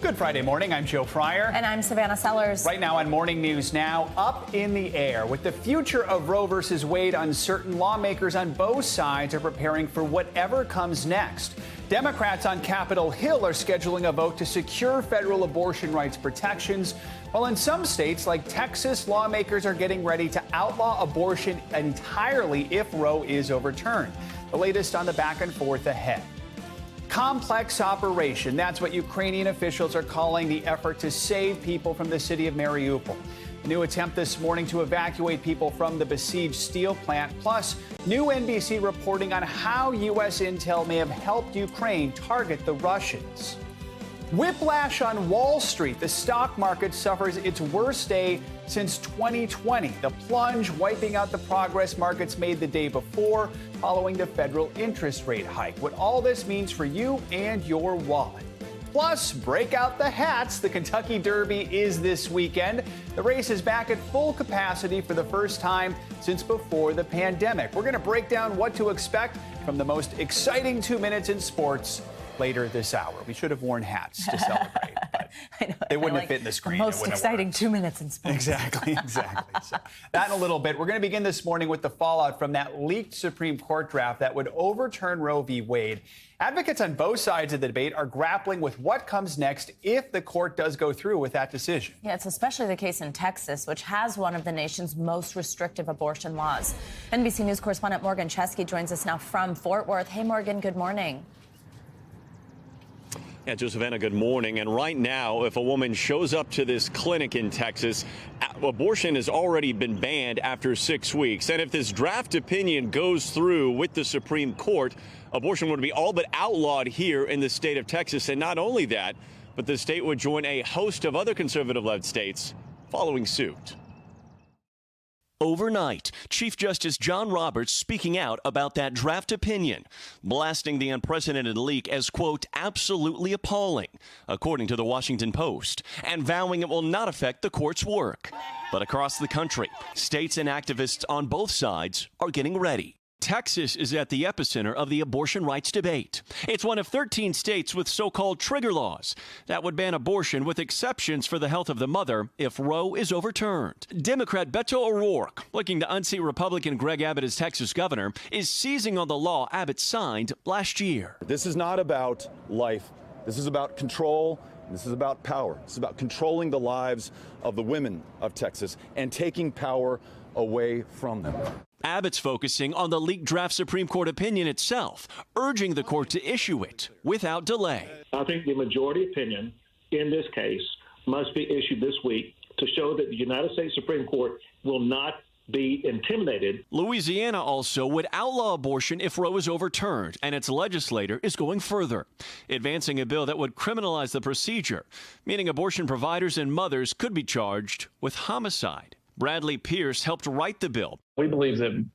Good Friday morning. I'm Joe Fryer. And I'm Savannah Sellers. Right now on Morning News Now, up in the air. With the future of Roe versus Wade uncertain, lawmakers on both sides are preparing for whatever comes next. Democrats on Capitol Hill are scheduling a vote to secure federal abortion rights protections, while in some states like Texas, lawmakers are getting ready to outlaw abortion entirely if Roe is overturned. The latest on the back and forth ahead. Complex operation. That's what Ukrainian officials are calling the effort to save people from the city of Mariupol. A new attempt this morning to evacuate people from the besieged steel plant, plus new NBC reporting on how U.S. intel may have helped Ukraine target the Russians. Whiplash on Wall Street. The stock market suffers its worst day since 2020. The plunge wiping out the progress markets made the day before following the federal interest rate hike. What all this means for you and your wallet. Plus, break out the hats. The Kentucky Derby is this weekend. The race is back at full capacity for the first time since before the pandemic. We're going to break down what to expect from the most exciting 2 minutes in sports later this hour. We should have worn hats to celebrate, but they wouldn't have fit in the screen. The most exciting 2 minutes in sports. Exactly. So that in a little bit. We're going to begin this morning with the fallout from that leaked Supreme Court draft that would overturn Roe v. Wade. Advocates on both sides of the debate are grappling with what comes next if the court does go through with that decision. Yeah, it's especially the case in Texas, which has one of the nation's most restrictive abortion laws. NBC News correspondent Morgan Chesky joins us now from Fort Worth. Hey, Morgan, good morning. Yeah, Josephina, good morning. And right now, if a woman shows up to this clinic in Texas, abortion has already been banned after 6 weeks. And if this draft opinion goes through with the Supreme Court, abortion would be all but outlawed here in the state of Texas. And not only that, but the state would join a host of other conservative-led states following suit. Overnight, Chief Justice John Roberts speaking out about that draft opinion, blasting the unprecedented leak as, quote, absolutely appalling, according to the Washington Post, and vowing it will not affect the court's work. But across the country, states and activists on both sides are getting ready. Texas is at the epicenter of the abortion rights debate. It's one of 13 states with so-called trigger laws that would ban abortion with exceptions for the health of the mother if Roe is overturned. Democrat Beto O'Rourke, looking to unseat Republican Greg Abbott as Texas governor, is seizing on the law Abbott signed last year. This is not about life. This is about control. This is about power. This is about controlling the lives of the women of Texas and taking power away from them. Abbott's focusing on the leaked draft Supreme Court opinion itself, urging the court to issue it without delay. I think the majority opinion in this case must be issued this week to show that the United States Supreme Court will not be intimidated. Louisiana also would outlaw abortion if Roe is overturned, and its legislator is going further, advancing a bill that would criminalize the procedure, meaning abortion providers and mothers could be charged with homicide. Bradley Pierce helped write the bill. We believe that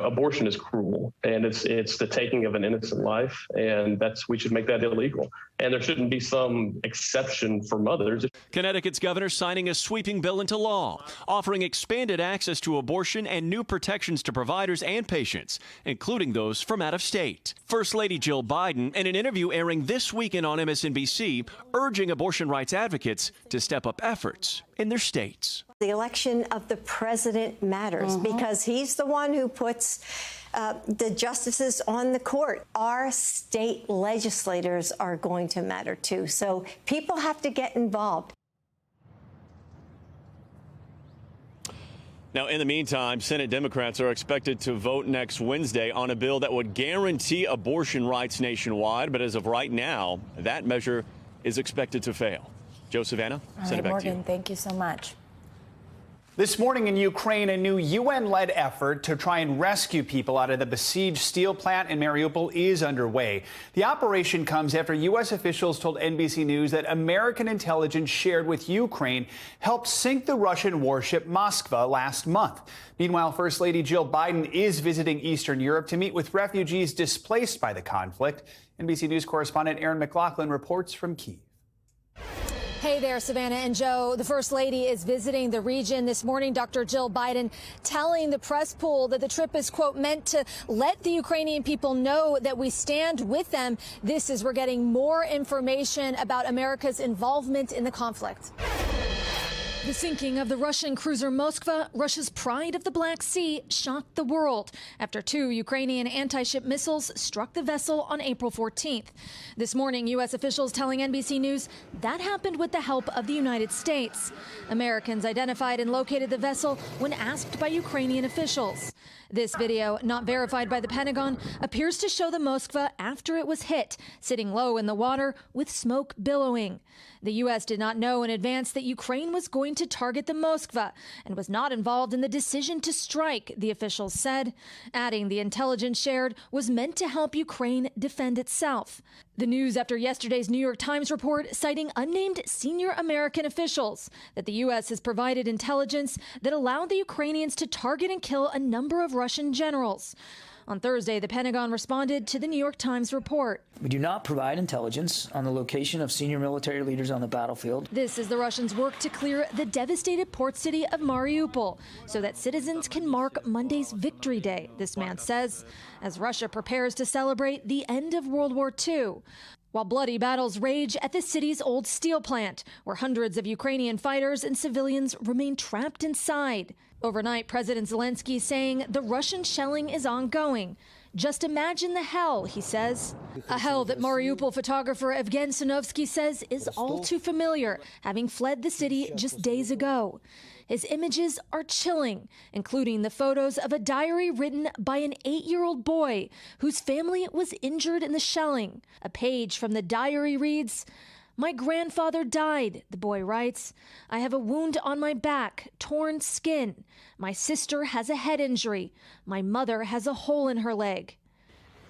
abortion is cruel, and it's the taking of an innocent life, and we should make that illegal. And there shouldn't be some exception for mothers. Connecticut's governor signing a sweeping bill into law, offering expanded access to abortion and new protections to providers and patients, including those from out of state. First Lady Jill Biden, in an interview airing this weekend on MSNBC, urging abortion rights advocates to step up efforts in their states. The election of the president matters because he's the one who puts the justices on the court. Our state legislators are going to matter, too. So people have to get involved. Now, in the meantime, Senate Democrats are expected to vote next Wednesday on a bill that would guarantee abortion rights nationwide. But as of right now, that measure is expected to fail. Joe, Savannah, send it back to you. Morgan, thank you so much. This morning in Ukraine, a new UN-led effort to try and rescue people out of the besieged steel plant in Mariupol is underway. The operation comes after U.S. officials told NBC News that American intelligence shared with Ukraine helped sink the Russian warship Moskva last month. Meanwhile, First Lady Jill Biden is visiting Eastern Europe to meet with refugees displaced by the conflict. NBC News correspondent Aaron McLaughlin reports from Kyiv. Hey there, Savannah and Joe. The First Lady is visiting the region this morning. Dr. Jill Biden telling the press pool that the trip is, quote, meant to let the Ukrainian people know that we stand with them. This is we're getting more information about America's involvement in the conflict. The sinking of the Russian cruiser Moskva, Russia's pride of the Black Sea, shocked the world after 2 Ukrainian anti-ship missiles struck the vessel on April 14th. This morning, U.S. officials telling NBC News that happened with the help of the United States. Americans identified and located the vessel when asked by Ukrainian officials. This video, not verified by the Pentagon, appears to show the Moskva after it was hit, sitting low in the water with smoke billowing. The U.S. did not know in advance that Ukraine was going to target the Moskva and was not involved in the decision to strike, the officials said, adding the intelligence shared was meant to help Ukraine defend itself. The news after yesterday's New York Times report citing unnamed senior American officials that the U.S. has provided intelligence that allowed the Ukrainians to target and kill a number of Russian generals. On Thursday, the Pentagon responded to the New York Times report. We do not provide intelligence on the location of senior military leaders on the battlefield. This is the Russians' work to clear the devastated port city of Mariupol so that citizens can mark Monday's Victory Day, this man says, as Russia prepares to celebrate the end of World War II. While bloody battles rage at the city's old steel plant, where hundreds of Ukrainian fighters and civilians remain trapped inside. Overnight, President Zelensky saying the Russian shelling is ongoing. Just imagine the hell, he says. A hell that Mariupol photographer Evgen Sinovsky says is all too familiar, having fled the city just days ago. His images are chilling, including the photos of a diary written by an 8-year-old boy whose family was injured in the shelling. A page from the diary reads, "My grandfather died," the boy writes. "I have a wound on my back, torn skin. My sister has a head injury. My mother has a hole in her leg."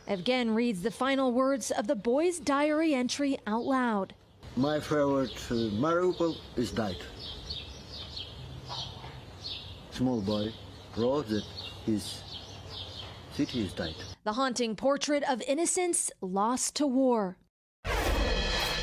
Evgen reads the final words of the boy's diary entry out loud. My favorite Mariupol is died. Small boy wrote that his city is died. The haunting portrait of innocence lost to war.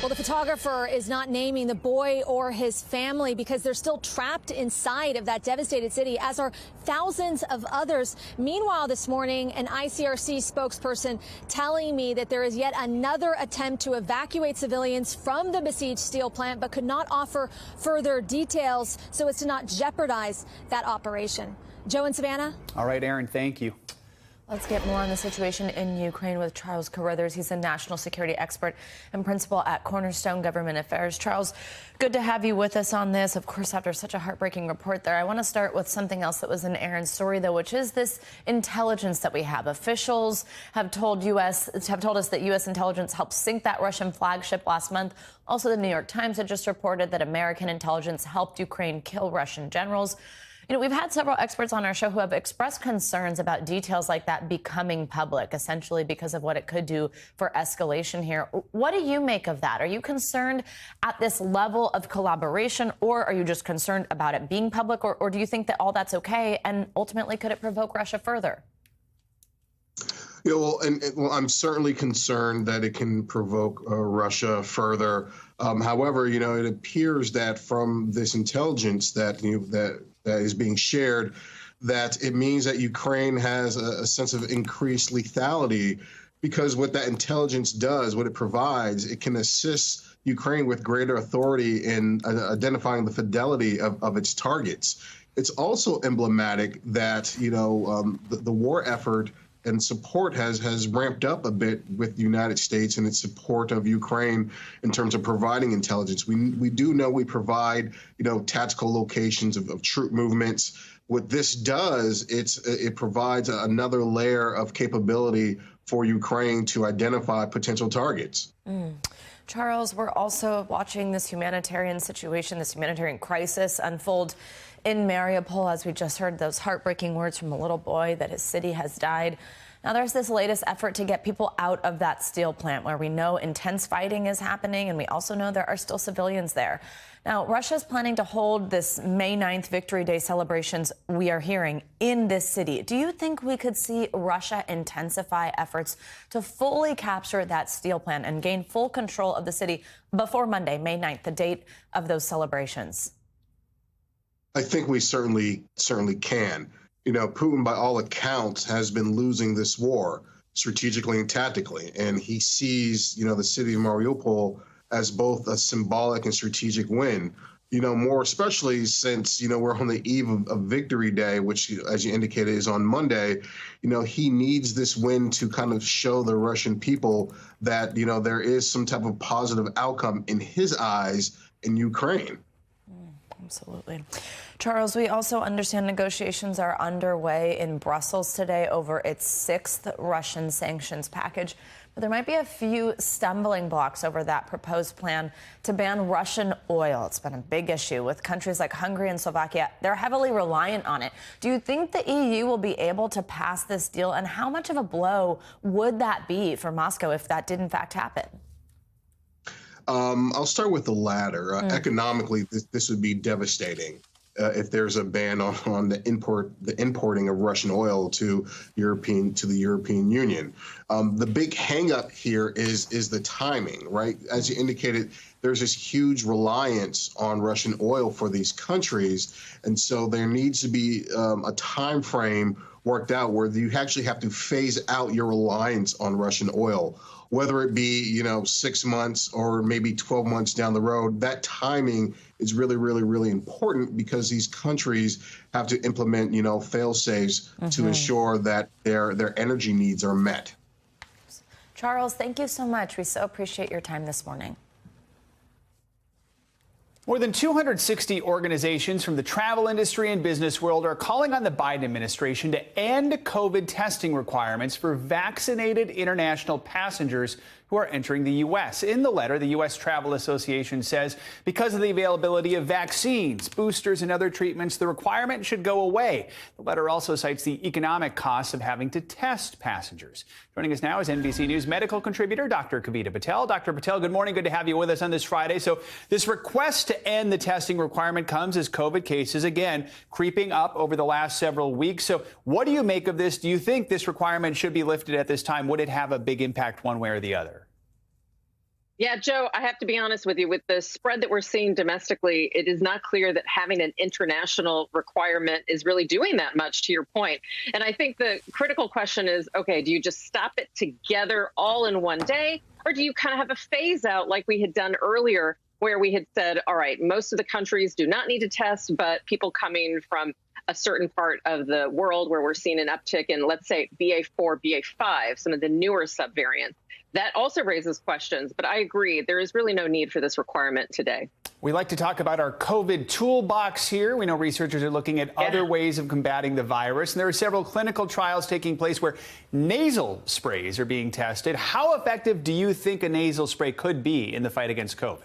Well, the photographer is not naming the boy or his family because they're still trapped inside of that devastated city, as are thousands of others. Meanwhile, this morning, an ICRC spokesperson telling me that there is yet another attempt to evacuate civilians from the besieged steel plant, but could not offer further details so as to not jeopardize that operation. Joe and Savannah? All right, Aaron, thank you. Let's get more on the situation in Ukraine with Charles Carrruthers. He's a national security expert and principal at Cornerstone Government Affairs. Charles, good to have you with us on this. Us, after such a heartbreaking report there. I want to start with something else that was in Aaron's story, though, which is this intelligence that we have. Officials have told us that U.S. intelligence helped sink that Russian flagship last month. Also, the New York Times had just reported that American intelligence helped Ukraine kill Russian generals. You know, we've had several experts on our show who have expressed concerns about details like that becoming public, essentially because of what it could do for escalation here. What do you make of that? Are you concerned at this level of collaboration, or are you just concerned about it being public, or do you think that all that's okay, and ultimately could it provoke Russia further? Yeah, well, I'm certainly concerned that it can provoke Russia further. However, you know, it appears that from this intelligence that that is being shared, that it means that Ukraine has a sense of increased lethality, because what that intelligence does, what it provides, it can assist Ukraine with greater authority in identifying the fidelity of its targets. It's also emblematic that, you know, the war effort and support has ramped up a bit with the United States and its support of Ukraine in terms of providing intelligence. We do know we provide, you know, tactical locations of troop movements. What this does, it provides another layer of capability for Ukraine to identify potential targets. Charles, we're also watching this humanitarian situation, this humanitarian crisis unfold in Mariupol, as we just heard those heartbreaking words from a little boy that his city has died. Now, there's this latest effort to get people out of that steel plant where we know intense fighting is happening, and we also know there are still civilians there. Now, Russia is planning to hold this May 9th Victory Day celebrations, we are hearing, in this city. Do you think we could see Russia intensify efforts to fully capture that steel plant and gain full control of the city before Monday, May 9th, the date of those celebrations? I think we certainly can. You know, Putin, by all accounts, has been losing this war strategically and tactically. And he sees, you know, the city of Mariupol as both a symbolic and strategic win, you know, more especially since, you know, we're on the eve of Victory Day, which, as you indicated, is on Monday. You know, he needs this win to kind of show the Russian people that, you know, there is some type of positive outcome in his eyes in Ukraine. Absolutely. Charles, we also understand negotiations are underway in Brussels today over its 6th Russian sanctions package. But there might be a few stumbling blocks over that proposed plan to ban Russian oil. It's been a big issue with countries like Hungary and Slovakia. They're heavily reliant on it. Do you think the EU will be able to pass this deal? And how much of a blow would that be for Moscow if that did in fact happen? I'll start with the latter. Economically, this would be devastating if there's a ban on the importing of Russian oil to the European Union. The big hangup here is the timing, right? As you indicated, there's this huge reliance on Russian oil for these countries, and so there needs to be a time frame worked out where you actually have to phase out your reliance on Russian oil. Whether it be, you know, 6 months or maybe 12 months down the road, that timing is really, really, really important because these countries have to implement, you know, fail-safes to ensure that their energy needs are met. Charles, thank you so much. We so appreciate your time this morning. More than 260 organizations from the travel industry and business world are calling on the Biden administration to end COVID testing requirements for vaccinated international passengers who are entering the U.S. In the letter, the U.S. Travel Association says because of the availability of vaccines, boosters, and other treatments, the requirement should go away. The letter also cites the economic costs of having to test passengers. Joining us now is NBC News medical contributor Dr. Kavita Patel. Dr. Patel, good morning. Good to have you with us on this Friday. So this request to end the testing requirement comes as COVID cases, again, creeping up over the last several weeks. So what do you make of this? Do you think this requirement should be lifted at this time? Would it have a big impact one way or the other? Yeah, Joe, I have to be honest with you. With the spread that we're seeing domestically, it is not clear that having an international requirement is really doing that much, to your point. And I think the critical question is, OK, do you just stop it together all in one day? Or do you kind of have a phase out like we had done earlier, where we had said, all right, most of the countries do not need to test, but people coming from a certain part of the world where we're seeing an uptick in, let's say, BA4, BA5, some of the newer subvariants. That also raises questions, but I agree, there is really no need for this requirement today. We like to talk about our COVID toolbox here. We know researchers are looking at other ways of combating the virus, and there are several clinical trials taking place where nasal sprays are being tested. How effective do you think a nasal spray could be in the fight against COVID?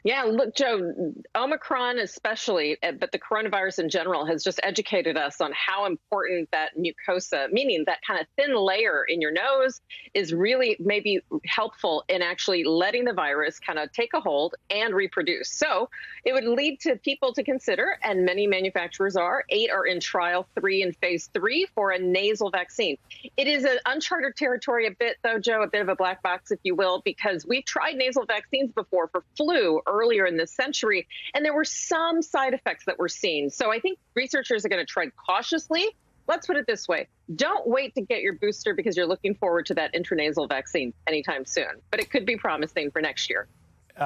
Yeah, look, Joe, Omicron especially, but the coronavirus in general has just educated us on how important that mucosa, meaning that kind of thin layer in your nose, is really maybe helpful in actually letting the virus kind of take a hold and reproduce. So it would lead to people to consider, and many manufacturers are, 8 are in trial, 3 in phase 3 for a nasal vaccine. It is an uncharted territory a bit, though, Joe, a bit of a black box, if you will, because we've tried nasal vaccines before for flu earlier in this century, and there were some side effects that were seen. So I think researchers are going to tread cautiously. Let's put it this way. Don't wait to get your booster because you're looking forward to that intranasal vaccine anytime soon, but it could be promising for next year.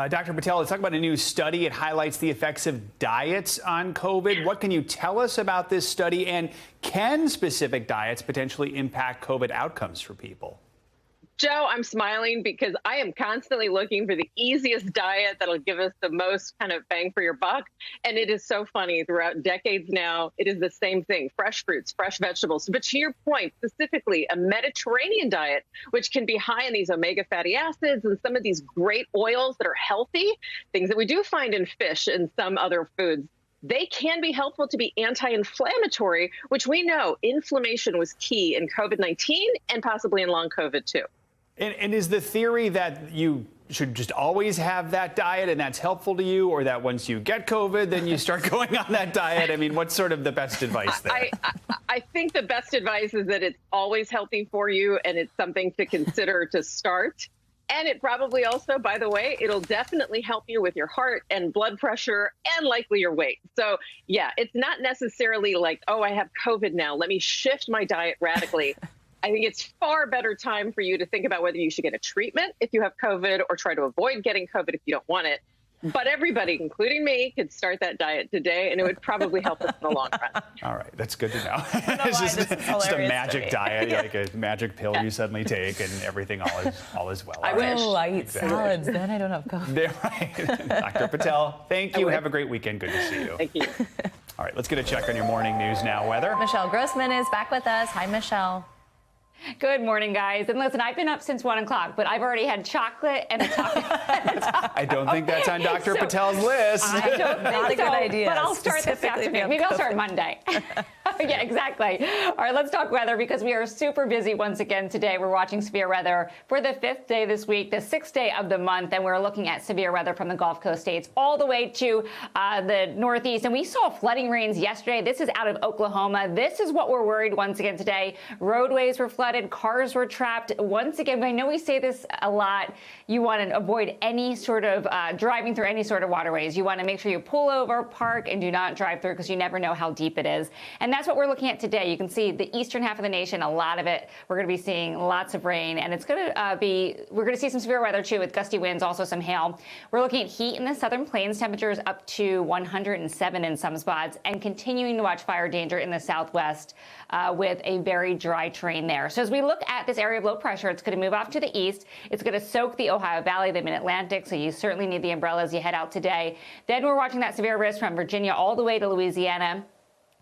Dr. Patel, let's talk about a new study. It highlights the effects of diets on COVID. What can you tell us about this study, and can specific diets potentially impact COVID outcomes for people? Joe, I'm smiling because I am constantly looking for the easiest diet that'll give us the most kind of bang for your buck. And it is so funny, throughout decades now, it is the same thing: fresh fruits, fresh vegetables. But to your point, specifically a Mediterranean diet, which can be high in these omega fatty acids and some of these great oils that are healthy, things that we do find in fish and some other foods. they can be helpful to be anti-inflammatory, which we know inflammation was key in COVID-19 and possibly in long COVID too. And is the theory that you should just always have that diet and that's helpful to you, or that once you get COVID, then you start going on that diet? I mean, what's sort of the best advice there? I think the best advice is that it's always healthy for you and it's something to consider to start. And it probably also, by the way, it'll definitely help you with your heart and blood pressure and likely your weight. So, yeah, it's not necessarily like, oh, I have COVID now, let me shift my diet radically. I think it's far better time for you to think about whether you should get a treatment if you have COVID or try to avoid getting COVID if you don't want it. But everybody, including me, could start that diet today, and it would probably help us in the long run. All right, that's good to know. It's just a magic diet, like a magic pill you suddenly take, and everything all is well. I eat salads, then I don't have COVID. Right. Dr. Patel, thank you. Have a great weekend. Good to see you. Thank you. All right, let's get a check on your morning news now. Weather. Michelle Grossman is back with us. Hi, Michelle. Good morning, guys. And listen, I've been up since 1 o'clock, but I've already had chocolate and a taco. I don't think that's on Dr. Patel's list. I don't think so, good idea. But I'll start this afternoon. Maybe I'll start Monday. Yeah, exactly. All right, let's talk weather because we are super busy once again today. We're watching severe weather for the 5th day this week, the 6th day of the month, and we're looking at severe weather from the Gulf Coast states all the way to the Northeast. And we saw flooding rains yesterday. This is out of Oklahoma. This is what we're worried once again today. Roadways were flooded. Cars were trapped. Once again, I know we say this a lot. You want to avoid any sort of driving through any sort of waterways. You want to make sure you pull over, park, and do not drive through because you never know how deep it is. And that's what we're looking at today. You can see the eastern half of the nation, a lot of it. We're going to be seeing lots of rain, and it's going to we're going to see some severe weather too with gusty winds, also some hail. We're looking at heat in the southern plains, temperatures up to 107 in some spots, and continuing to watch fire danger in the southwest with a very dry terrain there. So as we look at this area of low pressure, it's going to move off to the east. It's going to soak the Ohio Valley, the Mid-Atlantic, so you certainly need the umbrella as you head out today. Then we're watching that severe risk from Virginia all the way to Louisiana.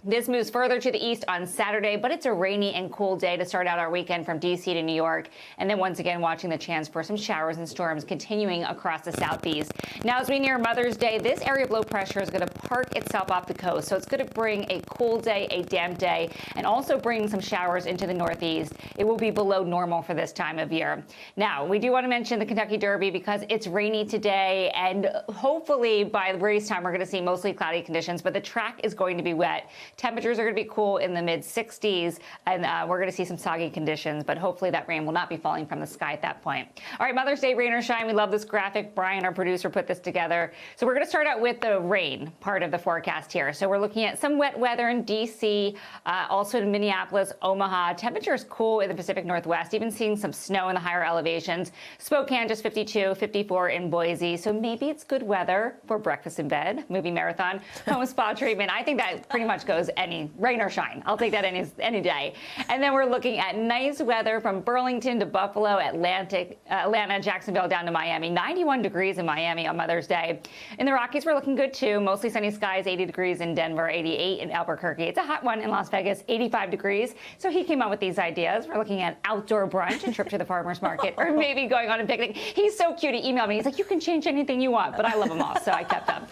This moves further to the east on Saturday, but it's a rainy and cool day to start out our weekend from D.C. to New York. And then once again, watching the chance for some showers and storms continuing across the southeast. Now, as we near Mother's Day, this area of low pressure is going to park itself off the coast. So it's going to bring a cool day, a damp day, and also bring some showers into the northeast. It will be below normal for this time of year. Now, we do want to mention the Kentucky Derby because it's rainy today, and hopefully by the race time, we're going to see mostly cloudy conditions, but the track is going to be wet. Temperatures are going to be cool in the mid-60s, and we're going to see some soggy conditions, but hopefully that rain will not be falling from the sky at that point. All right, Mother's Day, rain or shine. We love this graphic. Brian, our producer, put this together. So we're going to start out with the rain part of the forecast here. So we're looking at some wet weather in D.C., also in Minneapolis, Omaha. Temperatures cool in the Pacific Northwest, even seeing some snow in the higher elevations. Spokane, just 52, 54 in Boise. So maybe it's good weather for breakfast in bed, movie marathon, home spa treatment. I think that pretty much goes any rain or shine. I'll take that any day. And then we're looking at nice weather from Burlington to Buffalo, Atlanta, Jacksonville, down to Miami. 91 degrees in Miami on Mother's Day. In the Rockies, we're looking good too. Mostly sunny skies, 80 degrees in Denver, 88 in Albuquerque. It's a hot one in Las Vegas, 85 degrees. So he came up with these ideas. We're looking at outdoor brunch, a trip to the farmer's market, or maybe going on a picnic. He's so cute. He emailed me. He's like, you can change anything you want, but I love them all. So I kept them.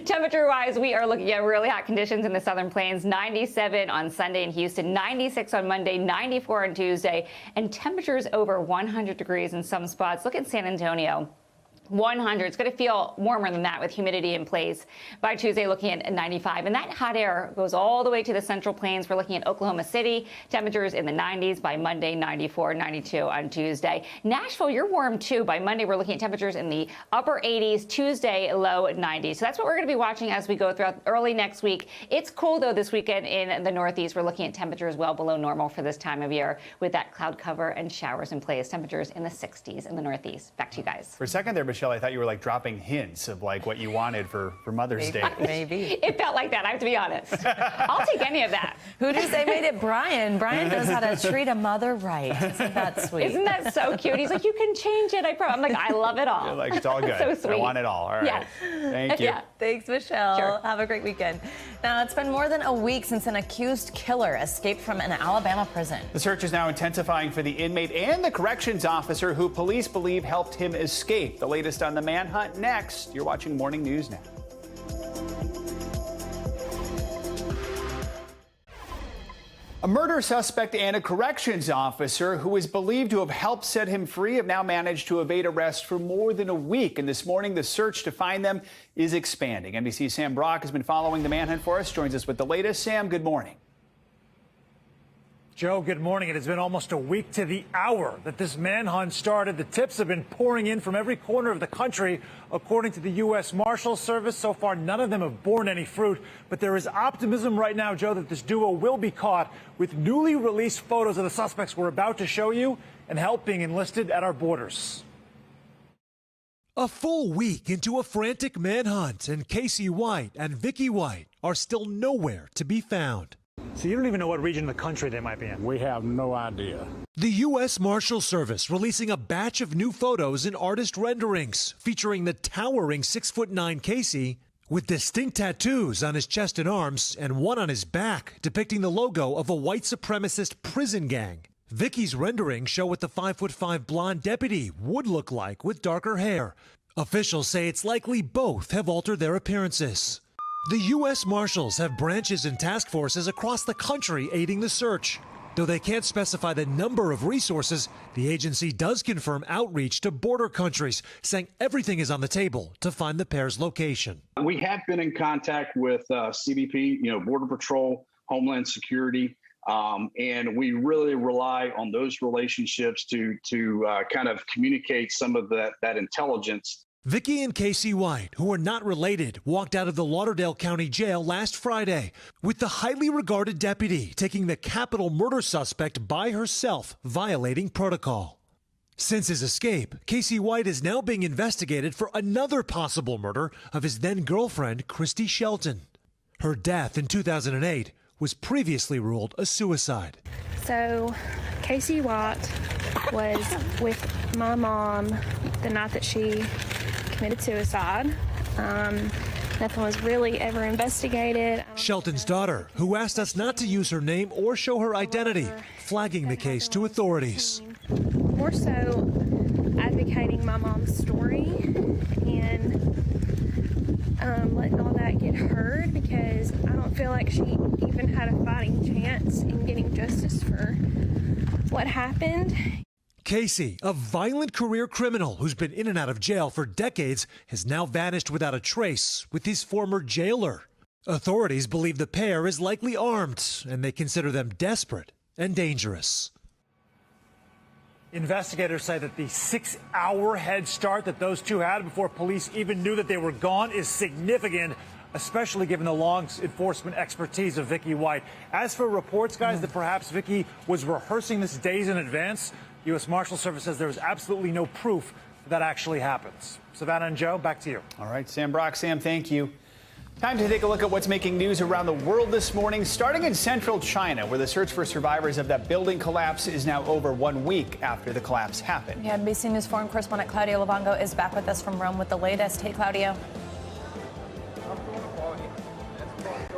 Temperature-wise, we are looking at really hot conditions in the southern plains, 97 on Sunday in Houston, 96 on Monday, 94 on Tuesday, and temperatures over 100 degrees in some spots. Look at San Antonio. 100. It's going to feel warmer than that with humidity in place. By Tuesday, looking at 95. And that hot air goes all the way to the central plains. We're looking at Oklahoma City. Temperatures in the 90s by Monday, 94, 92 on Tuesday. Nashville, you're warm too. By Monday, we're looking at temperatures in the upper 80s. Tuesday, low 90s. So that's what we're going to be watching as we go throughout early next week. It's cool, though, this weekend in the Northeast. We're looking at temperatures well below normal for this time of year with that cloud cover and showers in place. Temperatures in the 60s in the Northeast. Back to you guys. For a second there, Michelle, I thought you were like dropping hints of like what you wanted for Mother's Day. Maybe. It felt like that, I have to be honest. I'll take any of that. Who did say made it Brian? Brian knows how to treat a mother right. Isn't that sweet? Isn't that so cute? He's like, you can change it. I'm like, I love it all. You're like, it's all good. So sweet. I want it all. All right. Yes. Thank you. Yeah. Thanks, Michelle. Sure. Have a great weekend. Now, it's been more than a week since an accused killer escaped from an Alabama prison. The search is now intensifying for the inmate and the corrections officer who police believe helped him escape. The latest on the manhunt next. You're watching Morning News Now. A murder suspect and a corrections officer who is believed to have helped set him free have now managed to evade arrest for more than a week. And this morning, the search to find them is expanding. NBC's Sam Brock has been following the manhunt for us, joins us with the latest. Sam, good morning. Joe, good morning. It has been almost a week to the hour that this manhunt started. The tips have been pouring in from every corner of the country. According to the U.S. Marshals Service, so far none of them have borne any fruit. But there is optimism right now, Joe, that this duo will be caught with newly released photos of the suspects we're about to show you and help being enlisted at our borders. A full week into a frantic manhunt, and Casey White and Vicky White are still nowhere to be found. So you don't even know what region of the country they might be in? We have no idea. The U.S. Marshals Service releasing a batch of new photos and artist renderings featuring the towering 6'9" Casey with distinct tattoos on his chest and arms and one on his back depicting the logo of a white supremacist prison gang. Vicky's renderings show what the 5'5" blonde deputy would look like with darker hair. Officials say it's likely both have altered their appearances. The U.S. Marshals have branches and task forces across the country aiding the search. Though they can't specify the number of resources, the agency does confirm outreach to border countries, saying everything is on the table to find the pair's location. We have been in contact with CBP, Border Patrol, Homeland Security, and we really rely on those relationships to kind of communicate some of that intelligence. Vicky and Casey White, who are not related, walked out of the Lauderdale County Jail last Friday, with the highly regarded deputy taking the capital murder suspect by herself, violating protocol. Since his escape, Casey White is now being investigated for another possible murder of his then-girlfriend, Christy Shelton. Her death in 2008 was previously ruled a suicide. So, Casey White was with my mom the night that she committed suicide. Nothing was really ever investigated. Shelton's daughter, who asked us not to use her name or show her identity, flagging the case to authorities. More so advocating my mom's story and letting all that get heard, because I don't feel like she even had a fighting chance in getting justice for what happened. Casey, a violent career criminal who's been in and out of jail for decades, has now vanished without a trace with his former jailer. Authorities believe the pair is likely armed, and they consider them desperate and dangerous. Investigators say that the 6-hour head start that those two had before police even knew that they were gone is significant, especially given the law enforcement expertise of Vicky White. As for reports, guys, that perhaps Vicky was rehearsing this days in advance, U.S. Marshal Service says there is absolutely no proof that actually happens. Savannah and Joe, back to you. All right, Sam Brock. Sam, thank you. Time to take a look at what's making news around the world this morning, starting in central China, where the search for survivors of that building collapse is now over 1 week after the collapse happened. Yeah, NBC News foreign correspondent Claudio Luvango is back with us from Rome with the latest. Hey, Claudio.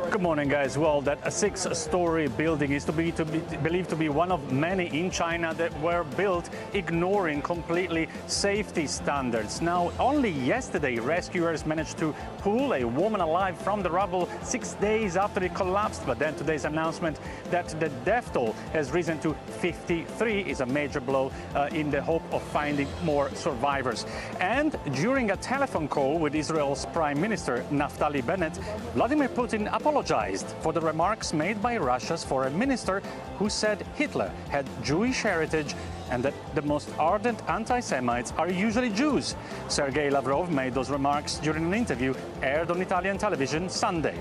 Good morning, guys. Well, that a 6-story building is believed to be one of many in China that were built ignoring completely safety standards. Now, only yesterday, rescuers managed to pull a woman alive from the rubble 6 days after it collapsed. But then today's announcement that the death toll has risen to 53 is a major blow in the hope of finding more survivors. And during a telephone call with Israel's Prime Minister Naftali Bennett, Vladimir Putin apologized for the remarks made by Russia's foreign minister, who said Hitler had Jewish heritage and that the most ardent anti-Semites are usually Jews. Sergei Lavrov made those remarks during an interview aired on Italian television Sunday.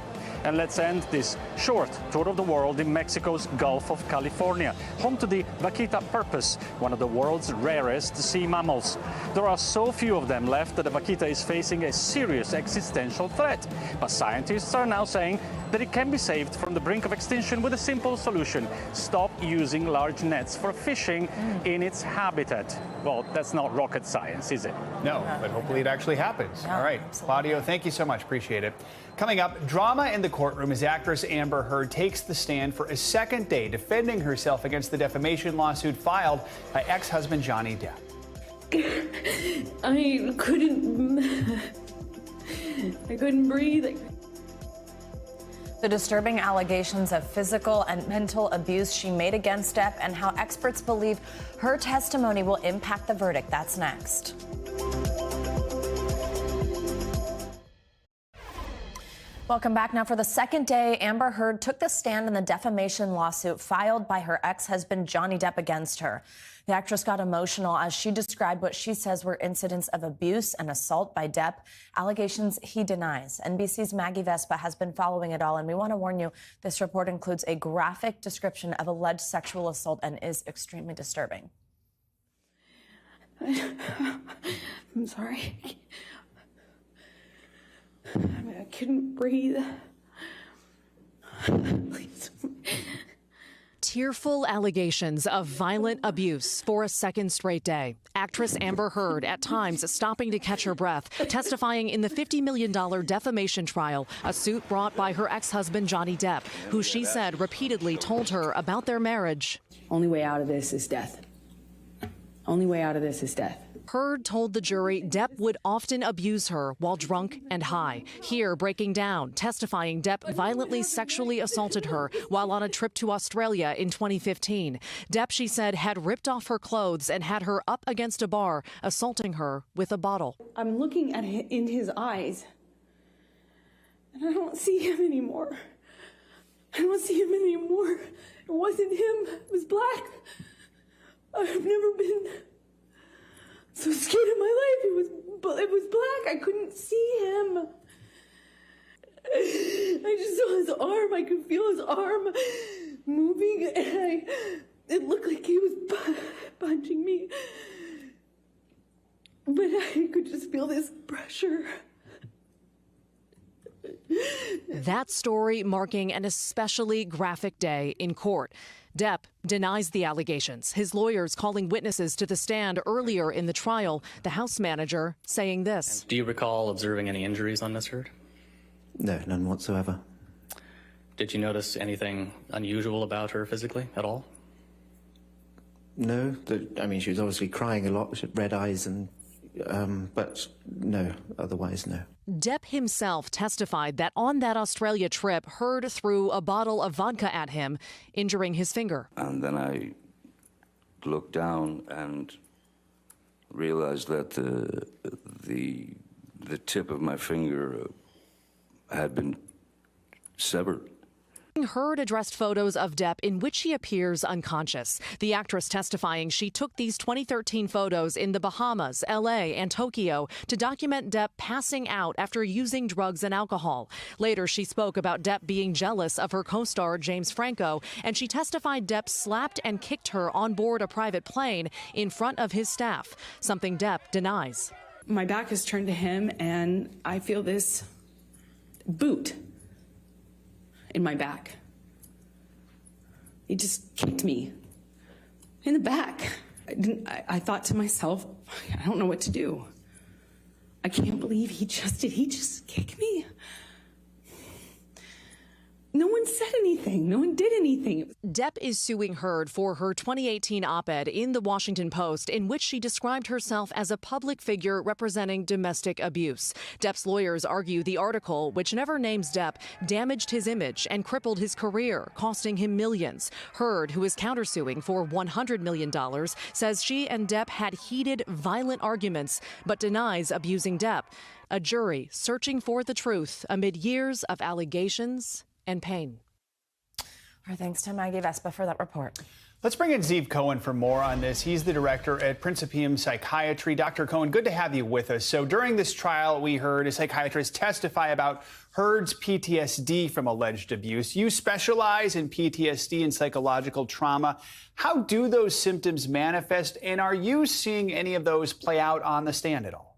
And let's end this short tour of the world in Mexico's Gulf of California, home to the vaquita purpus, one of the world's rarest sea mammals. There are so few of them left that the vaquita is facing a serious existential threat. But scientists are now saying that it can be saved from the brink of extinction with a simple solution: stop using large nets for fishing in its habitat. Well, that's not rocket science, is it? No, but hopefully it actually happens. All right, Claudio, thank you so much. Appreciate it. Coming up, drama in the courtroom as actress Amber Heard takes the stand for a second day defending herself against the defamation lawsuit filed by ex-husband Johnny Depp. I couldn't breathe. The disturbing allegations of physical and mental abuse she made against Depp and how experts believe her testimony will impact the verdict. That's next. Welcome back. Now, for the second day, Amber Heard took the stand in the defamation lawsuit filed by her ex-husband Johnny Depp against her. The actress got emotional as she described what she says were incidents of abuse and assault by Depp, allegations he denies. NBC's Maggie Vespa has been following it all, and we want to warn you, this report includes a graphic description of alleged sexual assault and is extremely disturbing. I'm sorry. I couldn't breathe. Please. Tearful allegations of violent abuse for a second straight day. Actress Amber Heard at times stopping to catch her breath, testifying in the $50 million defamation trial, a suit brought by her ex-husband Johnny Depp, who she said repeatedly told her about their marriage. Only way out of this is death. Only way out of this is death. Heard told the jury Depp would often abuse her while drunk and high. Here, breaking down, testifying Depp violently sexually assaulted her while on a trip to Australia in 2015. Depp, she said, had ripped off her clothes and had her up against a bar, assaulting her with a bottle. I'm looking at it in his eyes, and I don't see him anymore. I don't see him anymore. It wasn't him. It was black. I've never been so scared in my life. It was black. I couldn't see him. I just saw his arm. I could feel his arm moving, and it looked like he was punching me. But I could just feel this pressure. That story marking an especially graphic day in court. Depp denies the allegations, his lawyers calling witnesses to the stand earlier in the trial, the House manager saying this. Do you recall observing any injuries on Miss Heard? No, none whatsoever. Did you notice anything unusual about her physically at all? No, I mean, she was obviously crying a lot, she had red eyes, and but no, otherwise no. Depp himself testified that on that Australia trip, Heard threw a bottle of vodka at him, injuring his finger. And then I looked down and realized that the tip of my finger had been severed. Heard addressed photos of Depp in which he appears unconscious. The actress testifying she took these 2013 photos in the Bahamas, L.A., and Tokyo to document Depp passing out after using drugs and alcohol. Later, she spoke about Depp being jealous of her co-star James Franco, and she testified Depp slapped and kicked her on board a private plane in front of his staff, something Depp denies. My back is turned to him, and I feel this boot in my back. He just kicked me in the back. I thought to myself, I don't know what to do. I can't believe he just kicked me. No one said anything. No one did anything. Depp is suing Heard for her 2018 op-ed in the Washington Post in which she described herself as a public figure representing domestic abuse. Depp's lawyers argue the article, which never names Depp, damaged his image and crippled his career, costing him millions. Heard, who is countersuing for $100 million, says she and Depp had heated, violent arguments, but denies abusing Depp. A jury searching for the truth amid years of allegations and pain. Our thanks to Maggie Vespa for that report. Let's bring in Steve Cohen for more on this. He's the director at Principium Psychiatry. Dr. Cohen, good to have you with us. So during this trial, we heard a psychiatrist testify about Heard's PTSD from alleged abuse. You specialize in PTSD and psychological trauma. How do those symptoms manifest, and are you seeing any of those play out on the stand at all?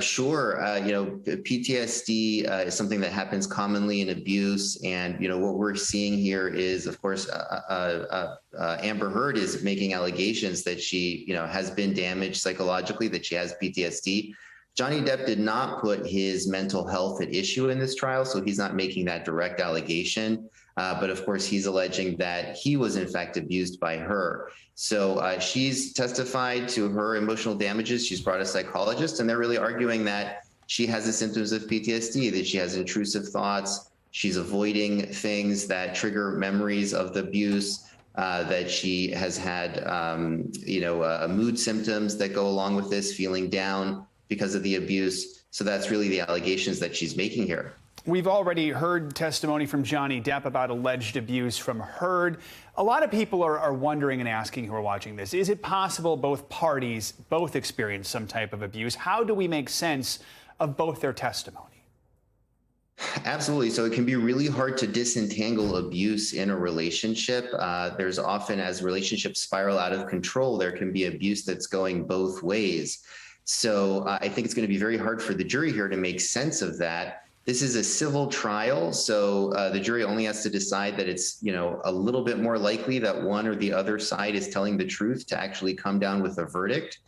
Sure. PTSD is something that happens commonly in abuse. And, what we're seeing here is, of course, Amber Heard is making allegations that she, has been damaged psychologically, that she has PTSD. Johnny Depp did not put his mental health at issue in this trial, so he's not making that direct allegation. But of course, he's alleging that he was in fact abused by her. So she's testified to her emotional damages. She's brought a psychologist, and they're really arguing that she has the symptoms of PTSD, that she has intrusive thoughts, she's avoiding things that trigger memories of the abuse, that she has had, mood symptoms that go along with this, feeling down because of the abuse. So that's really the allegations that she's making here. We've already heard testimony from Johnny Depp about alleged abuse from Heard. A lot of people are wondering and asking who are watching this, is it possible both parties both experienced some type of abuse? How do we make sense of both their testimony? Absolutely. So it can be really hard to disentangle abuse in a relationship. There's often, as relationships spiral out of control, there can be abuse that's going both ways. So I think it's going to be very hard for the jury here to make sense of that. This is a civil trial, so the jury only has to decide that it's, a little bit more likely that one or the other side is telling the truth to actually come down with a verdict.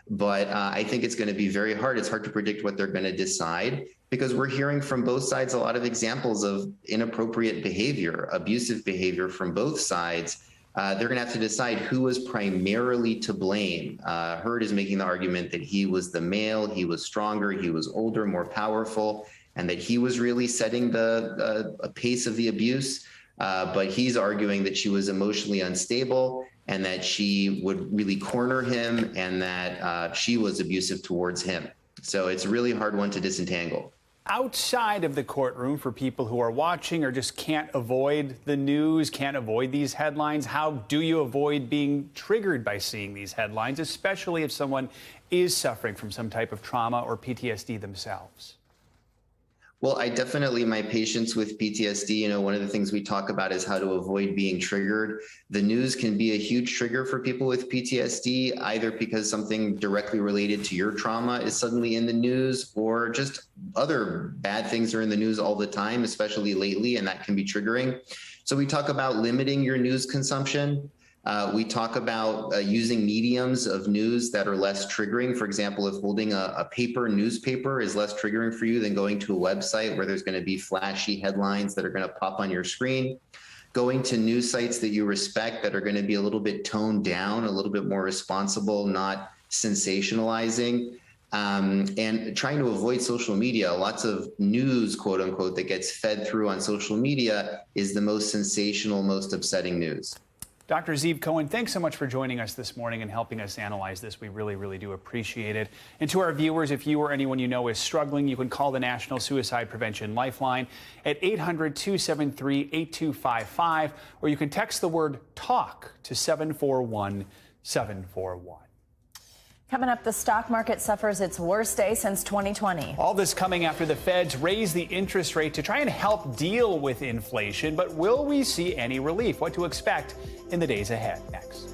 But I think it's going to be very hard. It's hard to predict what they're going to decide, because we're hearing from both sides a lot of examples of inappropriate behavior, abusive behavior from both sides. They're going to have to decide who was primarily to blame. Heard is making the argument that he was the male, he was stronger, he was older, more powerful, and that he was really setting the pace of the abuse. But he's arguing that she was emotionally unstable and that she would really corner him and that she was abusive towards him. So it's a really hard one to disentangle. Outside of the courtroom, for people who are watching or just can't avoid the news, can't avoid these headlines, how do you avoid being triggered by seeing these headlines, especially if someone is suffering from some type of trauma or PTSD themselves? Well, my patients with PTSD, one of the things we talk about is how to avoid being triggered. The news can be a huge trigger for people with PTSD, either because something directly related to your trauma is suddenly in the news, or just other bad things are in the news all the time, especially lately, and that can be triggering. So we talk about limiting your news consumption. We talk about using mediums of news that are less triggering. For example, if holding a newspaper is less triggering for you than going to a website where there's going to be flashy headlines that are going to pop on your screen. Going to news sites that you respect that are going to be a little bit toned down, a little bit more responsible, not sensationalizing. And trying to avoid social media. Lots of news, quote unquote, that gets fed through on social media is the most sensational, most upsetting news. Dr. Steve Cohen, thanks so much for joining us this morning and helping us analyze this. We really, really do appreciate it. And to our viewers, if you or anyone you know is struggling, you can call the National Suicide Prevention Lifeline at 800-273-8255, or you can text the word TALK to 741-741. Coming up, the stock market suffers its worst day since 2020. All this coming after the feds raise the interest rate to try and help deal with inflation. But will we see any relief? What to expect in the days ahead. Next.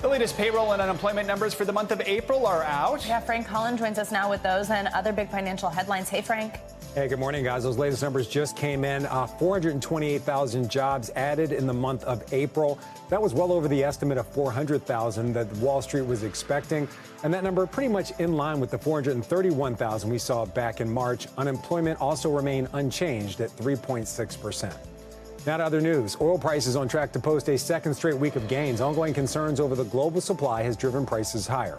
The latest payroll and unemployment numbers for the month of April are out. Yeah, Frank Holland joins us now with those and other big financial headlines. Hey, Frank. Hey, good morning, guys. Those latest numbers just came in. 428,000 jobs added in the month of April. That was well over the estimate of 400,000 that Wall Street was expecting. And that number pretty much in line with the 431,000 we saw back in March. Unemployment also remained unchanged at 3.6%. Now to other news. Oil prices on track to post a second straight week of gains. Ongoing concerns over the global supply has driven prices higher.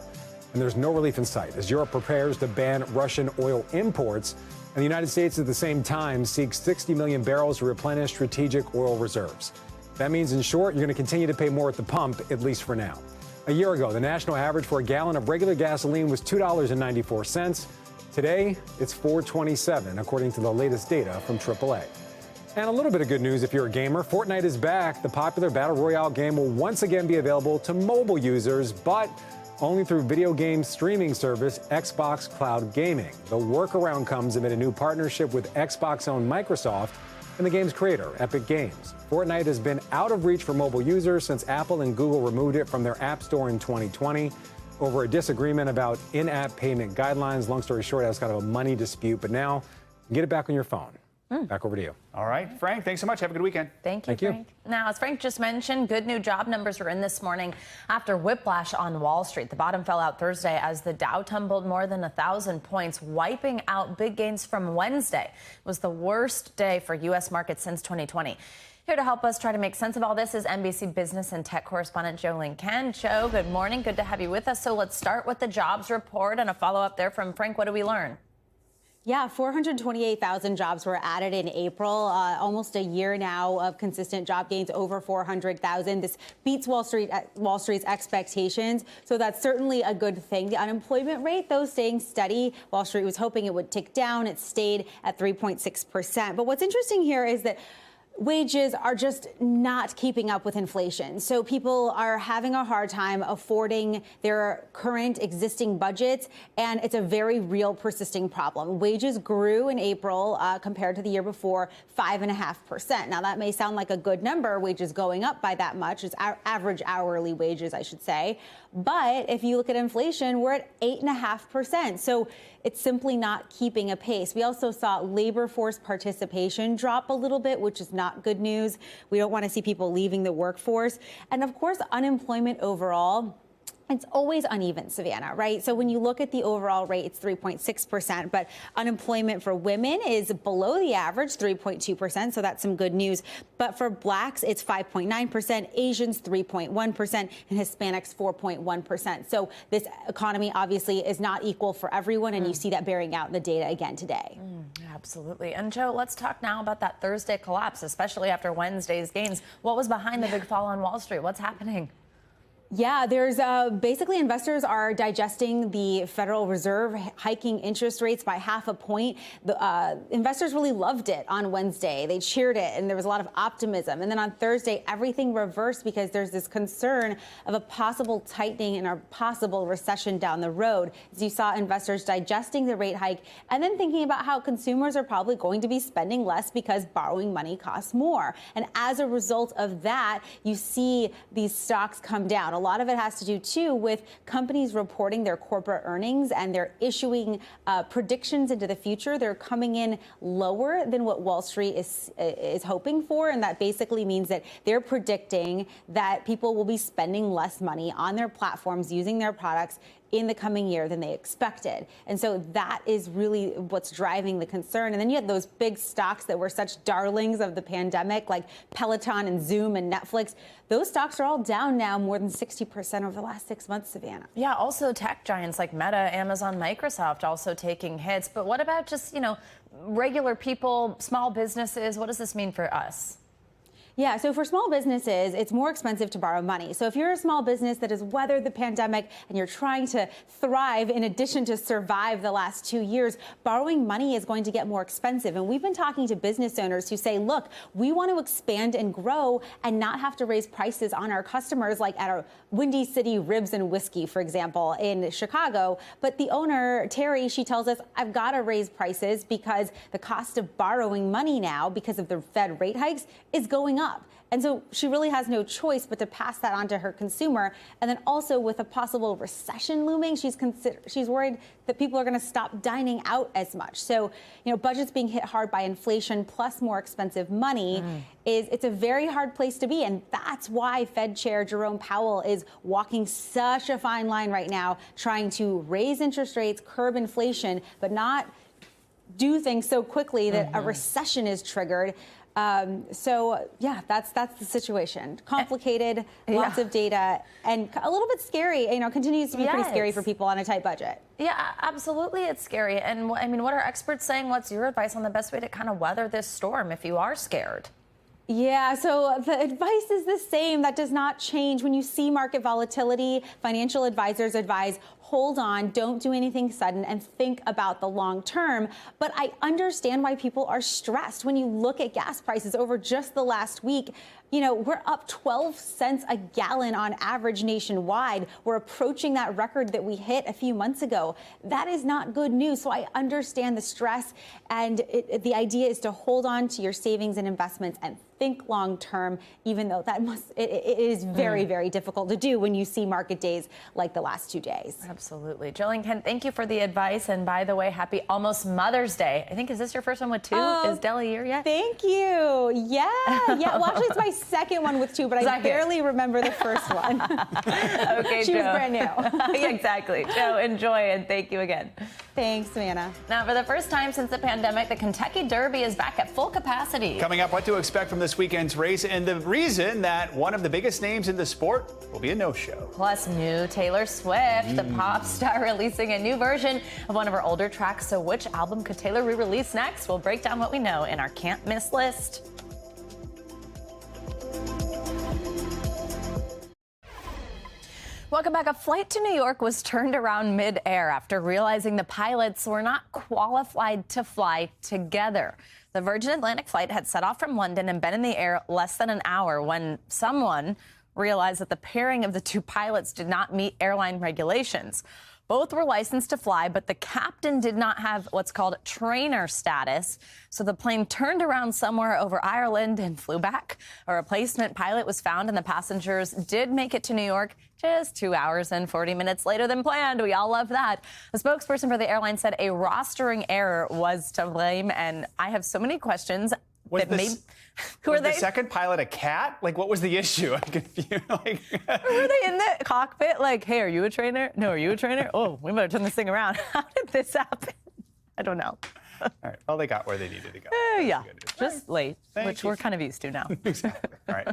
And there's no relief in sight as Europe prepares to ban Russian oil imports. And the United States at the same time seeks 60 million barrels to replenish strategic oil reserves. That means, in short, you're going to continue to pay more at the pump, at least for now. A year ago, the national average for a gallon of regular gasoline was $2.94. Today, it's $4.27, according to the latest data from AAA. And a little bit of good news if you're a gamer. Fortnite is back. The popular Battle Royale game will once again be available to mobile users, but only through video game streaming service Xbox Cloud Gaming. The workaround comes amid a new partnership with Xbox-owned Microsoft and the game's creator, Epic Games. Fortnite has been out of reach for mobile users since Apple and Google removed it from their App Store in 2020 over a disagreement about in-app payment guidelines. Long story short, that's kind of a money dispute, but now you can get it back on your phone. Back over to you. All right, Frank, thanks so much. Have a good weekend. Thank you, Frank. Now, as Frank just mentioned, good new job numbers are in this morning after whiplash on Wall Street. The bottom fell out Thursday as the Dow tumbled more than 1,000 points, wiping out big gains from Wednesday. It was the worst day for U.S. markets since 2020. Here to help us try to make sense of all this is NBC business and tech correspondent Jo Ling Kent. Jo, good morning. Good to have you with us. So let's start with the jobs report and a follow-up there from Frank. What do we learn? Yeah, 428,000 jobs were added in April, almost a year now of consistent job gains, over 400,000. This beats Wall Street's expectations, so that's certainly a good thing. The unemployment rate, though, staying steady. Wall Street was hoping it would tick down. It stayed at 3.6%. But what's interesting here is that wages are just not keeping up with inflation. So people are having a hard time affording their current existing budgets, and it's a very real persisting problem. Wages grew in April compared to the year before, 5.5%. Now, that may sound like a good number, wages going up by that much. It's average hourly wages, I should say. But if you look at inflation, we're at 8.5%. So it's simply not keeping a pace. We also saw labor force participation drop a little bit, which is not good news. We don't want to see people leaving the workforce. And of course, unemployment overall, it's always uneven, Savannah, right? So when you look at the overall rate, it's 3.6%, but unemployment for women is below the average, 3.2%, so that's some good news. But for blacks, it's 5.9%, Asians 3.1%, and Hispanics 4.1%. So this economy obviously is not equal for everyone, and you see that bearing out in the data again today. Absolutely. And Jo, let's talk now about that Thursday collapse, especially after Wednesday's gains. What was behind the big fall on Wall Street? What's happening? Yeah, there's basically investors are digesting the Federal Reserve hiking interest rates by 0.5 point. The investors really loved it on Wednesday. They cheered it, and there was a lot of optimism. And then on Thursday, everything reversed because there's this concern of a possible tightening and a possible recession down the road. As you saw investors digesting the rate hike and then thinking about how consumers are probably going to be spending less because borrowing money costs more. And as a result of that, you see these stocks come down. A lot of it has to do, too, with companies reporting their corporate earnings, and they're issuing predictions into the future. They're coming in lower than what Wall Street is hoping for, and that basically means that they're predicting that people will be spending less money on their platforms, using their products in the coming year than they expected. And so that is really what's driving the concern. And then you had those big stocks that were such darlings of the pandemic, like Peloton and Zoom and Netflix. Those stocks are all down now more than 60% over the last 6 months, Savannah. Yeah, also tech giants like Meta, Amazon, Microsoft also taking hits. But what about just, regular people, small businesses? What does this mean for us? Yeah, so for small businesses, it's more expensive to borrow money. So if you're a small business that has weathered the pandemic and you're trying to thrive in addition to survive the last 2 years, borrowing money is going to get more expensive. And we've been talking to business owners who say, look, we want to expand and grow and not have to raise prices on our customers, like at our Windy City Ribs and Whiskey, for example, in Chicago. But the owner, Terry, she tells us, I've got to raise prices because the cost of borrowing money now, because of the Fed rate hikes, is going up. And so she really has no choice but to pass that on to her consumer. And then also with a possible recession looming, she's worried that people are going to stop dining out as much. So, budgets being hit hard by inflation plus more expensive money it's a very hard place to be. And that's why Fed Chair Jerome Powell is walking such a fine line right now, trying to raise interest rates, curb inflation, but not do things so quickly that a recession is triggered. So, yeah, that's the situation. Complicated, lots of data, and a little bit scary, continues to be pretty scary for people on a tight budget. Yeah, absolutely. It's scary. And what are experts saying? What's your advice on the best way to kind of weather this storm if you are scared? Yeah, so the advice is the same. That does not change. When you see market volatility, financial advisors advise hold on, don't do anything sudden, and think about the long term. But I understand why people are stressed. When you look at gas prices over just the last week, we're up 12 cents a gallon on average nationwide. We're approaching that record that we hit a few months ago. That is not good news. So I understand the stress, and the idea is to hold on to your savings and investments and think long term, even though it is very, very difficult to do when you see market days like the last 2 days. Absolutely. Jo Ling Kent, thank you for the advice. And by the way, happy almost Mother's Day. I think, is this your first one with 2? Is Della here yet? Thank you. Yeah. Well, actually, it's my second one with 2, but I barely remember the first one. Okay, she Jo. was brand new. Exactly. Jo, enjoy, and thank you again. Thanks, Savannah. Now, for the first time since the pandemic, the Kentucky Derby is back at full capacity. Coming up, what to expect from this weekend's race and the reason that one of the biggest names in the sport will be a no-show. Plus, new Taylor Swift, the pop star, releasing a new version of one of her older tracks. So which album could Taylor re-release next? We'll break down what we know in our can't miss list. Welcome back. A flight to New York was turned around mid-air after realizing the pilots were not qualified to fly together. The Virgin Atlantic flight had set off from London and been in the air less than an hour when someone realized that the pairing of the two pilots did not meet airline regulations. Both were licensed to fly, but the captain did not have what's called trainer status. So the plane turned around somewhere over Ireland and flew back. A replacement pilot was found, and the passengers did make it to New York just 2 hours and 40 minutes later than planned. We all love that. A spokesperson for the airline said a rostering error was to blame, and I have so many questions. Was Who are they? The second pilot a cat? Like, what was the issue? I'm confused. Were they in the cockpit? Like, hey, are you a trainer? No, are you a trainer? Oh, we better turn this thing around. How did this happen? I don't know. All right. Well, they got where they needed to go. Yeah, just late, which you. we're kind of used to now. Exactly. All right.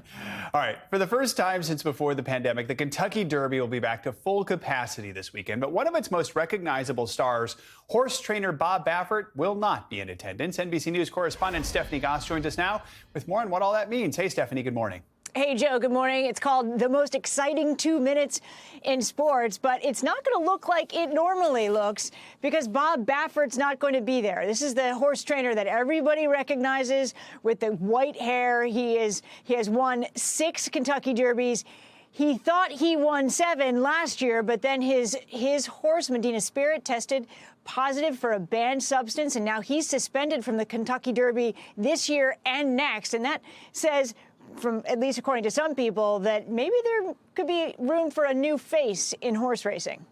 All right. For the first time since before the pandemic, the Kentucky Derby will be back to full capacity this weekend. But one of its most recognizable stars, horse trainer Bob Baffert, will not be in attendance. NBC News correspondent Stephanie Goss joins us now with more on what all that means. Hey, Stephanie, good morning. Hey, Joe, good morning. It's called the most exciting 2 minutes in sports, but it's not going to look like it normally looks because Bob Baffert's not going to be there. This is the horse trainer that everybody recognizes with the white hair. He has won 6 Kentucky Derbies. He thought he won 7 last year, but then his horse, Medina Spirit, tested positive for a banned substance, and now he's suspended from the Kentucky Derby this year and next. And that says, from at least according to some people, that maybe there could be room for a new face in horse racing.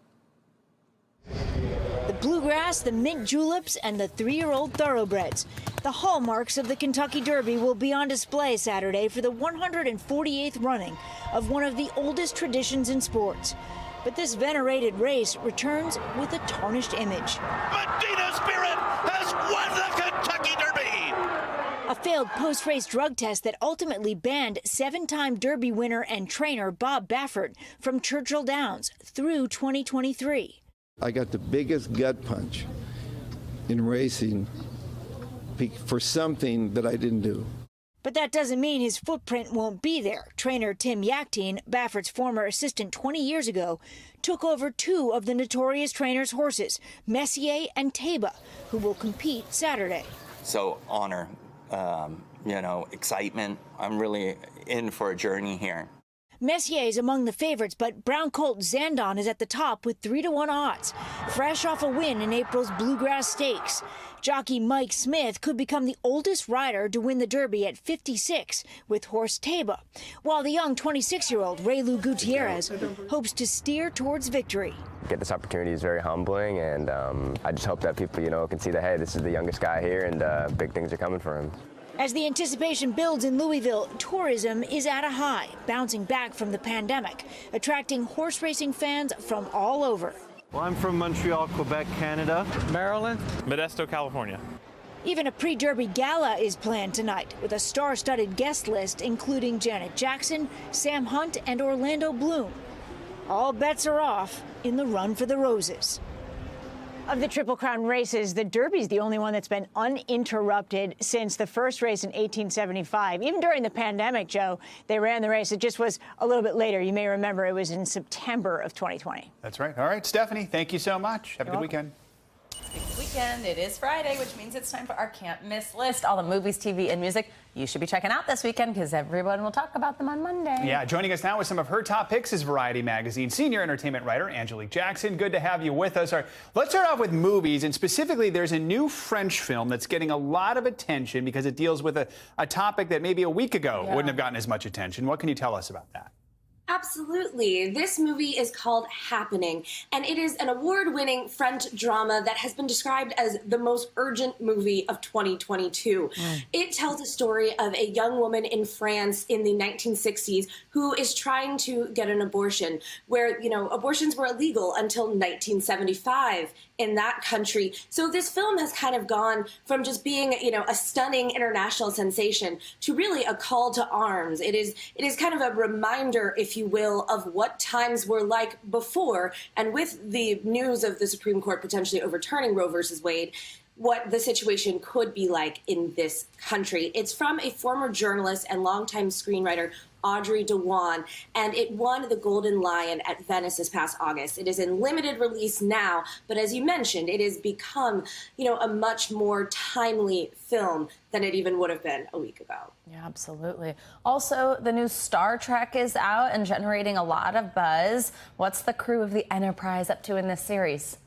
The bluegrass, the mint juleps, and the 3-year-old thoroughbreds. The hallmarks of the Kentucky Derby will be on display Saturday for the 148th running of one of the oldest traditions in sports. But this venerated race returns with a tarnished image. Medina Spirit has won the Kentucky Derby! A failed post-race drug test that ultimately banned 7-time Derby winner and trainer Bob Baffert from Churchill Downs through 2023. I got the biggest gut punch in racing for something that I didn't do. But that doesn't mean his footprint won't be there. Trainer Tim Yachtine, Baffert's former assistant 20 years ago, took over 2 of the notorious trainer's horses, Messier and Taba, who will compete Saturday. So honor, excitement. I'm really in for a journey here. Messier is among the favorites, but brown colt Zandon is at the top with 3-1 odds, fresh off a win in April's Bluegrass Stakes. Jockey Mike Smith could become the oldest rider to win the Derby at 56 with horse Taba, while the young 26-year-old Raylu Gutierrez hopes to steer towards victory. Get this opportunity is very humbling, and I just hope that people, can see that, hey, this is the youngest guy here, and big things are coming for him. As the anticipation builds in Louisville, tourism is at a high, bouncing back from the pandemic, attracting horse racing fans from all over. Well, I'm from Montreal, Quebec, Canada. Maryland. Modesto, California. Even a pre-Derby gala is planned tonight, with a star-studded guest list including Janet Jackson, Sam Hunt, and Orlando Bloom. All bets are off in the run for the roses. Of the Triple Crown races, the Derby's the only one that's been uninterrupted since the first race in 1875. Even during the pandemic, Joe, they ran the race. It just was a little bit later. You may remember it was in September of 2020. That's right. All right, Stephanie, thank you so much. Have a good weekend. Weekend. It is Friday, which means it's time for our can't miss list. All the movies, TV, and music you should be checking out this weekend because everyone will talk about them on Monday. Yeah, joining us now with some of her top picks is Variety Magazine senior entertainment writer Angelique Jackson. Good to have you with us. All right, let's start off with movies, and specifically there's a new French film that's getting a lot of attention because it deals with a topic that maybe a week ago wouldn't have gotten as much attention. What can you tell us about that? Absolutely. This movie is called Happening, and it is an award-winning French drama that has been described as the most urgent movie of 2022. It tells a story of a young woman in France in the 1960s who is trying to get an abortion, where, abortions were illegal until 1975 in that country. So this film has kind of gone from just being, a stunning international sensation to really a call to arms. It is kind of a reminder, if you will, of what times were like before. And with the news of the Supreme Court potentially overturning Roe versus Wade, what the situation could be like in this country. It's from a former journalist and longtime screenwriter, Audrey Dewan, and it won the Golden Lion at Venice this past August. It is in limited release now, but as you mentioned, it has become, a much more timely film than it even would have been a week ago. Yeah, absolutely. Also, the new Star Trek is out and generating a lot of buzz. What's the crew of the Enterprise up to in this series?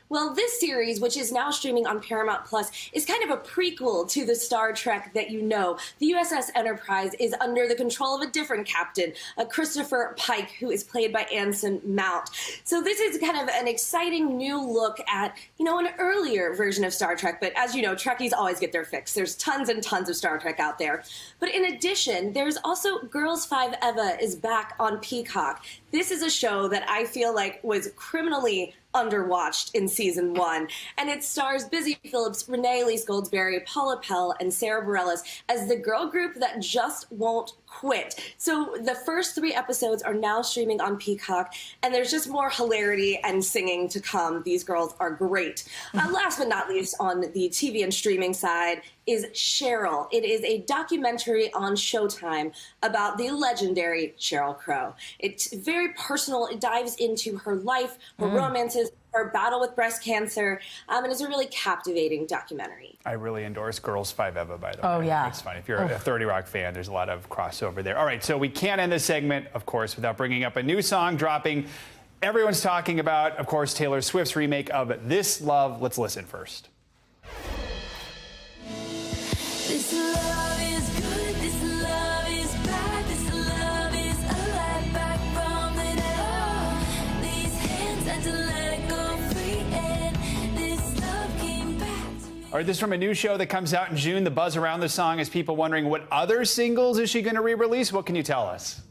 Well, this series, which is now streaming on Paramount Plus, is kind of a prequel to the Star Trek that you know. The USS Enterprise is under the control of a different captain, Christopher Pike, who is played by Anson Mount. So this is kind of an exciting new look at, an earlier version of Star Trek. But as you know, Trekkies always get their fix. There's tons and tons of Star Trek out there. But in addition, there's also Girls 5 Eva is back on Peacock. This is a show that I feel like was criminally underwatched in season 1, and it stars Busy Phillips, Renee Elise Goldsberry, Paula Pell, and Sarah Bareilles as the girl group that just won't quit. So the first 3 episodes are now streaming on Peacock, and there's just more hilarity and singing to come. These girls are great. Last but not least, on the TV and streaming side is Cheryl. It is a documentary on Showtime about the legendary Sheryl Crow. It's very personal. It dives into her life, her romances, her battle with breast cancer, and it's a really captivating documentary. I really endorse Girls 5 Eva, by the way. Oh, yeah. It's fun. If you're a 30 Rock fan, there's a lot of crossover there. All right, so we can't end this segment, of course, without bringing up a new song dropping. Everyone's talking about, of course, Taylor Swift's remake of This Love. Let's listen first. This love is good, this love is bad, this love is alive, back from the dead. These hands had to let it go free, and this love came back to me. All right, this is from a new show that comes out in June. The buzz around the song is people wondering what other singles is she going to re-release? What can you tell us?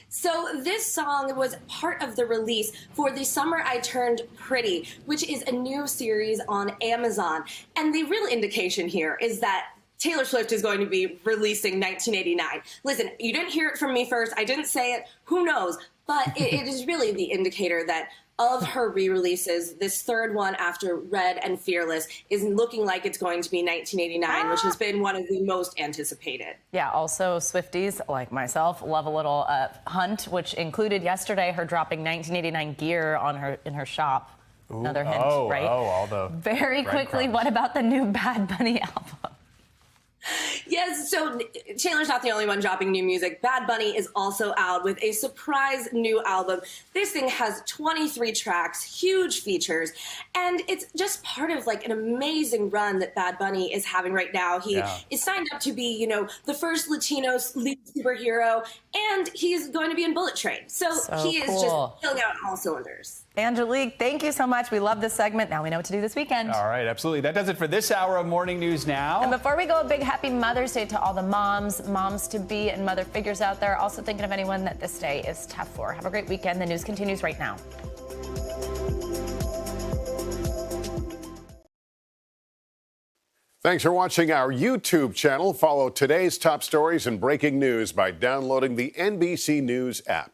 So this song was part of the release for The Summer I Turned Pretty, which is a new series on Amazon. And the real indication here is that Taylor Swift is going to be releasing 1989. Listen, you didn't hear it from me first. I didn't say it. Who knows? But it is really the indicator that of her re-releases, this third one after Red and Fearless is looking like it's going to be 1989, which has been one of the most anticipated. Yeah, also Swifties, like myself, love a little hunt, which included yesterday her dropping 1989 gear on in her shop. Ooh, another hint, right? all the Very quickly, crumbs. what about the new Bad Bunny album? Yes, so Taylor's not the only one dropping new music. Bad Bunny is also out with a surprise new album. This thing has 23 tracks, huge features, and it's just part of like an amazing run that Bad Bunny is having right now. He is signed up to be, the first Latino lead superhero, and he's going to be in Bullet Train. So he is just filling out all cylinders. Angelique, thank you so much. We love this segment. Now we know what to do this weekend. All right, absolutely. That does it for this hour of Morning News Now. And before we go, a big happy Mother's Day to all the moms-to-be, and mother figures out there. Also thinking of anyone that this day is tough for. Have a great weekend. The news continues right now. Thanks for watching our YouTube channel. Follow today's top stories and breaking news by downloading the NBC News app.